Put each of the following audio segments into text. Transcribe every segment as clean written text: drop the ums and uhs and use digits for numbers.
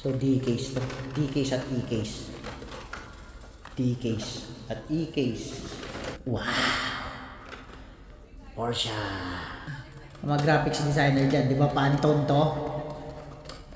So D-case to. D-case at E-case. D-case at E-case. Wow! Porsche! Mga graphics designer dyan, di ba Pantone to?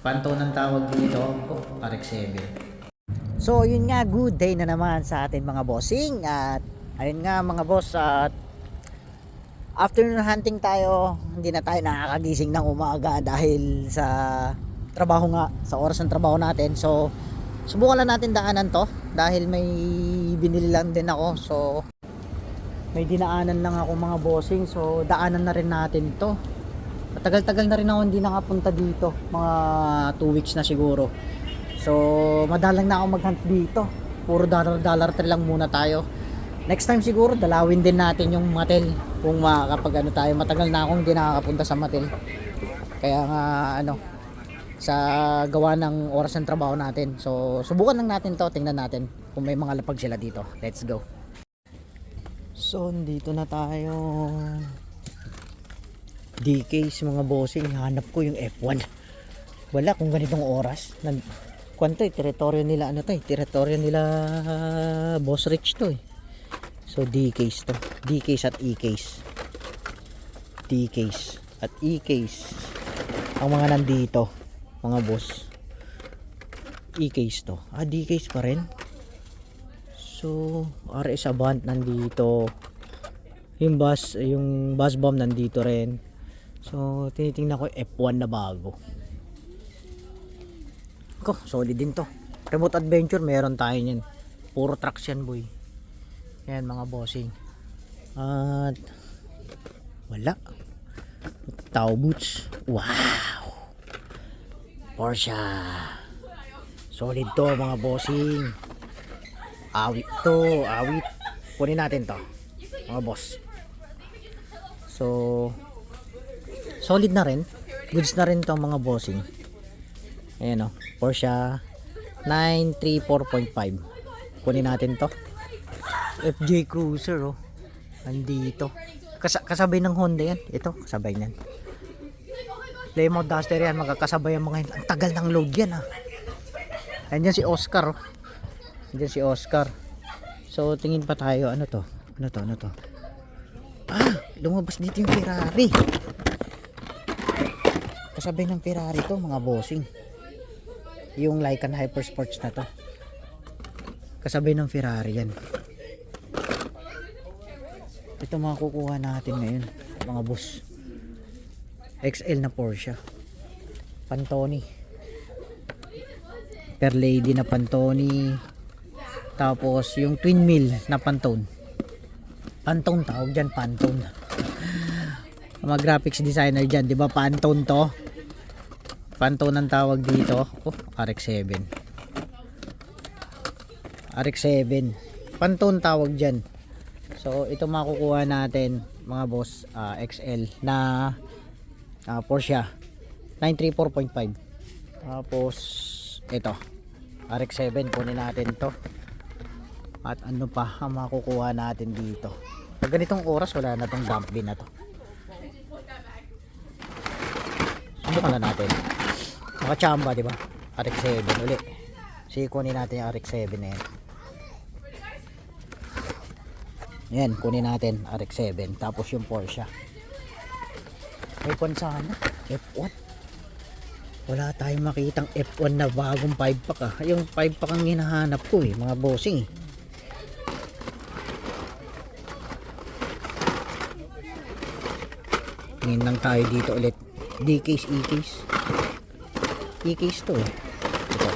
Pantone ang tawag dito. Oh, RX-7. So yun nga, good day na naman sa atin mga bossing. At ayun nga mga boss, at afternoon hunting tayo. Hindi na tayo nakakagising ng umaga dahil sa trabaho nga, sa oras ng trabaho natin. So subukan lang natin daanan to dahil may binili lang din ako. So may dinaanan lang ako mga bossing. So daanan na rin natin to. Matagal-tagal na rin ako hindi nakapunta dito. Mga 2 weeks na siguro. So madalang na ako mag-hunt dito. Puro dollar tree lang muna tayo. Next time siguro dalawin din natin yung Mattel kung makakapag ano tayo. Matagal na akong hindi nakakapunta sa Mattel. Kaya nga sa gawa ng oras ng trabaho natin. So subukan lang natin to, tingnan natin kung may mga lapag sila dito. Let's go. So dito na tayo. D-case mga bossing, hanap ko yung F1. Wala kung ganitong oras. Kwanto teritoryo nila teritoryo nila Boss Rich to eh. So D-case to. D-case at E-case. D-case at E-case. Ang mga nandito, mga boss. E-case to. D-case pa rin. So RS Avant nandito. Yung bus bomb nandito rin. So tinitingnan ko F1 na bago. Solid din to. Remote adventure meron tayo niyan. Puro trucks yan boy. Yan mga bossing. At wala. Tao boots. Wow. Porsche. Solid to mga bossing. Awit to. Awit. Kunin natin to mga boss. So solid na rin. Goods na rin to mga bossing. Ayan o. Porsche 934.5. Kunin natin to. FJ Cruiser oh. Nandito. Kasabay ng Honda yan. Ito kasabay niyan. Plymouth Duster yan. Magkakasabay ang mga yan. Ang tagal ng load yan ah. Ayan si Oscar oh. Ayan si Oscar. So tingin pa tayo. Ano to? Ano to? Lumabas dito yung Ferrari. Kasabay ng Ferrari to mga bossing. Yung Lycan Hypersports na to. Kasabay ng Ferrari yan. Ito makukuha natin ngayon mga boss. XL na Porsche. Pantone. Per lady na Pantone. Tapos yung twin mill na Pantone. Pantone tawag dyan, Pantone. Mga graphics designer dyan, di ba Pantone to? Pantone ang tawag dito. RX-7. RX-7. Pantone tawag dyan. So ito makukuha natin mga boss, XL na Porsche 934.5. Tapos ito RX-7, kunin natin to. At ano pa ang makukuha natin dito. Pag ganitong oras wala na tong dump bin na to. Subukan na natin. Makachamba diba? RX-7 uli. Sige, kunin natin yung RX-7 na yan. Yan, kunin natin RX-7. Tapos yung Porsche. May sana F1. Wala tayong makitang F1 na bagong 5 pack ah. Yung 5 pack ang hinahanap ko eh, mga bossing eh. Tingin lang tayo dito ulit. D-case, E-case. E-case to eh. Ito.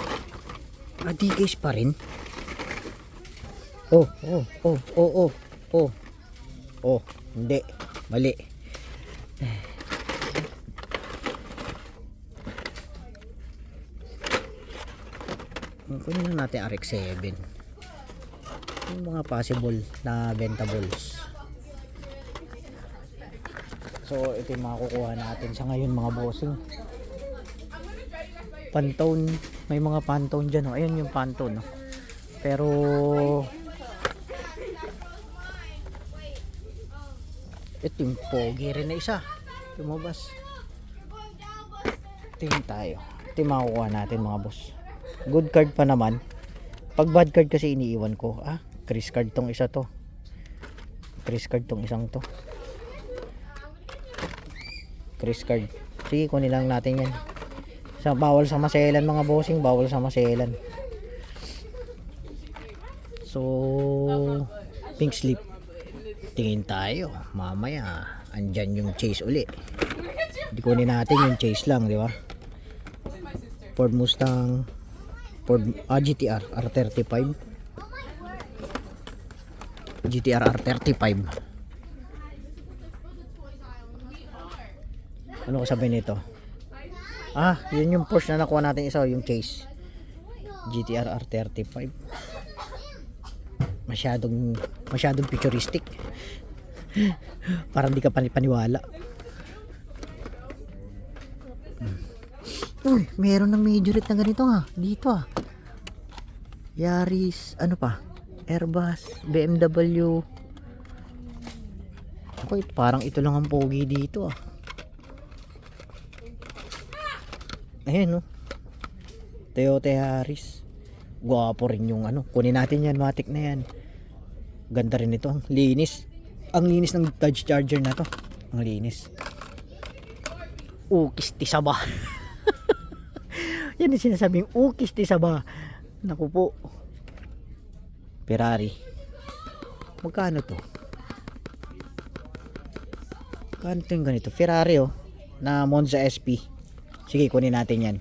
D-case pa rin. Oh. Hindi. Mali. Kunin na natin RX-7. Yung mga possible na bentables. So ito yung makukuha natin sa ngayon mga bossing. Pantone, may mga Pantone dyan oh. Ayun yung Pantone oh. Pero ito yung pogi rin na isa. Lumabas. Tingin tayo. Ito yung makukuha natin mga boss. Good card pa naman. Pag bad card kasi iniiwan ko. Chris card tong isa to. Chris card tong isang to. Chris card. Sige, kunin lang natin yan. Bawal sa maselan mga bossing. Bawal sa maselan. So, pink slip. Tingin tayo. Mamaya, andyan yung chase uli. Di kunin natin yung chase lang, di ba? Ford Mustang. GTR R35. GTR R35. Ano ko sabihin nito? Yun yung Porsche na nakuha natin isa, yung chase. GTR R35. Masyadong futuristic. Parang di ka paniwala. Uy, meron ng majorette na ganito dito Yaris, ano pa? Airbus, BMW. Ako, parang ito lang ang pogi dito Ayan Toyota Yaris. Gwapo rin yung kunin natin yan, matic na yan. Ganda rin ito, ang linis. Ang linis ng Dodge Charger na to. Ang linis. Ukis ti saba. Yan yung sinasabing ukis ti saba. Naku po. Ferrari. Magkano to? Magkano to yung ganito? Ferrari na Monza SP. Sige, kunin natin yan.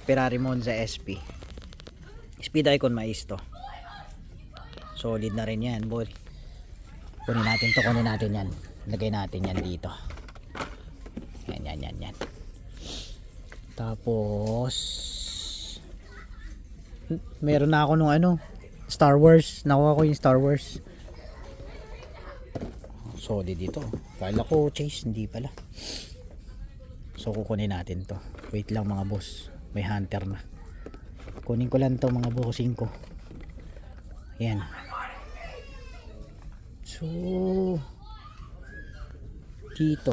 Ferrari Monza SP. Speed icon mais to. Solid na rin yan, boy. Kunin natin yan. Lagay natin yan dito. Yan. Tapos meron na ako nung Star Wars. Nakuha ko yung Star Wars. Solid dito. Kala ko chase, hindi pala. So kukunin natin to. Wait lang mga boss. May hunter na. Kunin ko lang to mga bossing ko. Yan. So dito.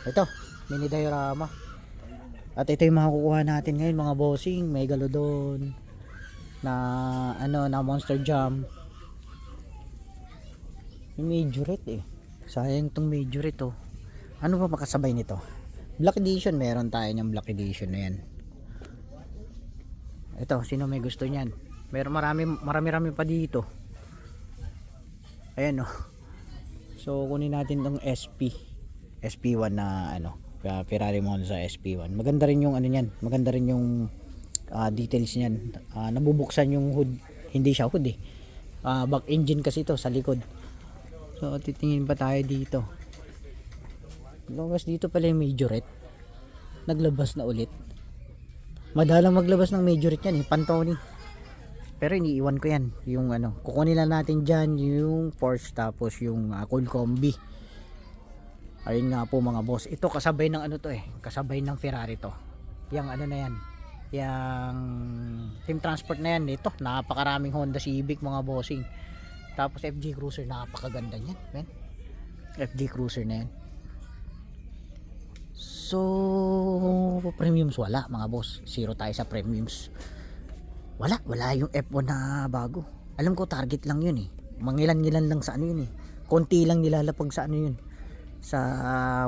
Ito, mini diorama. At ito yung makukuha natin ngayon mga bossing. Megalodon na na Monster Jam. Yung majorette sayang tong majorette ano ba makasabay nito? Black Edition, meron tayo ng Black Edition na yan. Ito, sino may gusto niyan? Meron marami pa dito. Ayan So kunin natin tong SP1 na Ferrari Monza SP1. Maganda rin yung niyan. Maganda rin yung details niyan. Nabubuksan yung hood. Hindi siya hood back engine kasi ito sa likod. So titingin pa tayo dito. Lumabas dito pala yung majorette. Naglabas na ulit. Madalang maglabas ng majorette yan Pantone. Pero iniiwan ko yan. Yung kukunin lang natin dyan yung Porsche tapos yung cool combi. Ayun nga po mga boss. Ito kasabay ng kasabay ng Ferrari to. Yang na yan. Yang team transport na yan. Ito, napakaraming Honda Civic mga bossing. Tapos FJ Cruiser, napakaganda niyan, men. FJ Cruiser na yan. So, premiums wala mga boss. Zero tayo sa premiums. Wala yung F1 na bago. Alam ko target lang yun Mangilan-ngilan lang sa yun konti lang nilalapag sa yun. Sa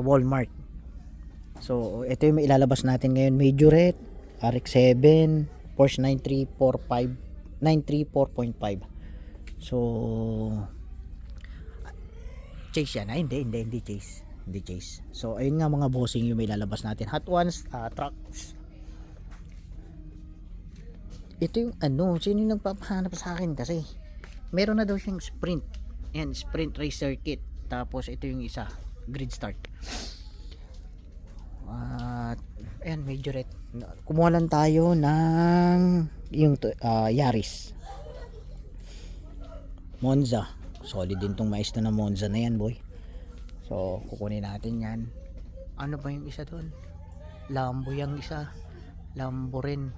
Walmart. So ito yung ilalabas natin ngayon. Majorette, RX-7, Porsche 934.5. So chase yan. Hindi chase. So ayun nga mga bossing yung ilalabas natin. Hot Ones, trucks. Ito yung sino yung nagpapahanap sa akin kasi meron na daw siyang sprint. Yan, sprint race circuit. Tapos ito yung isa, grid start. Ayan, majorette. Kumuha lang tayo ng yung Yaris Monza. Solid din tong mais na Monza na yan, boy. So kukunin natin yan. Ano ba yung isa doon? Lambo yung isa. Lambo rin.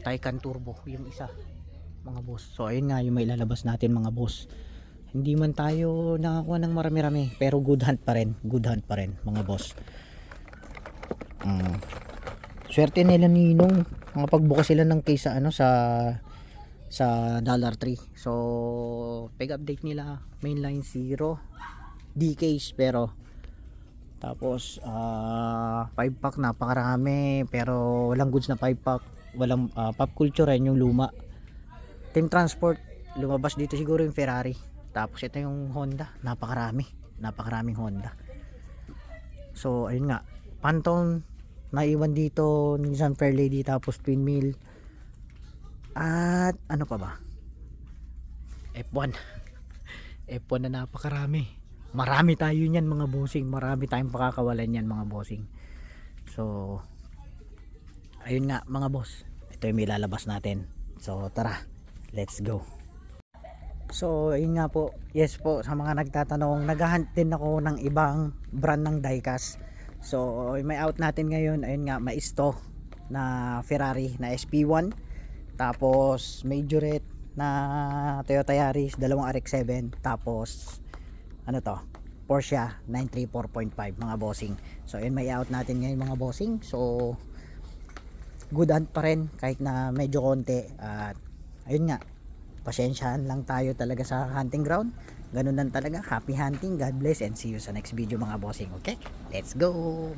Taycan Turbo yung isa, mga boss. So ayun nga yung may lalabas natin mga boss. Hindi man tayo nakakuha ng marami-rami pero good hunt pa rin mga boss. Swerte nila Ninong. Nakapagbukas sila ng case sa ano sa Dollar Tree. So, peg update nila mainline 0 DKs pero tapos 5 pack napakarami pero walang goods na 5 pack, walang pop culture rin yung luma. Team Transport lumabas dito siguro yung Ferrari. Tapos ito yung Honda, napakaraming Honda. So ayun nga, Phantom naiwan dito, Nissan Fairlady, tapos Twin Mill. At ano pa ba? F1 F1 na napakarami. Marami tayo niyan mga bossing, marami tayong pakakawalan yan mga bossing. So ayun nga mga boss, ito yung ilalabas natin. So tara, let's go. So ayun nga po, yes po, sa mga nagtatanong, naghahunt din ako ng ibang brand ng diecast. So may out natin ngayon, ayun nga, maisto na Ferrari na SP1, tapos Majorette na Toyota Yaris, dalawang RX-7, tapos ano to, Porsche 934.5 mga bossing. So ayun, may out natin ngayon mga bossing. So good hunt pa rin kahit na medyo konti. At ayun nga, pasensyahan lang tayo talaga sa hunting ground. Ganun lang talaga. Happy hunting, God bless, and see you sa next video mga bossing. Okay, let's go.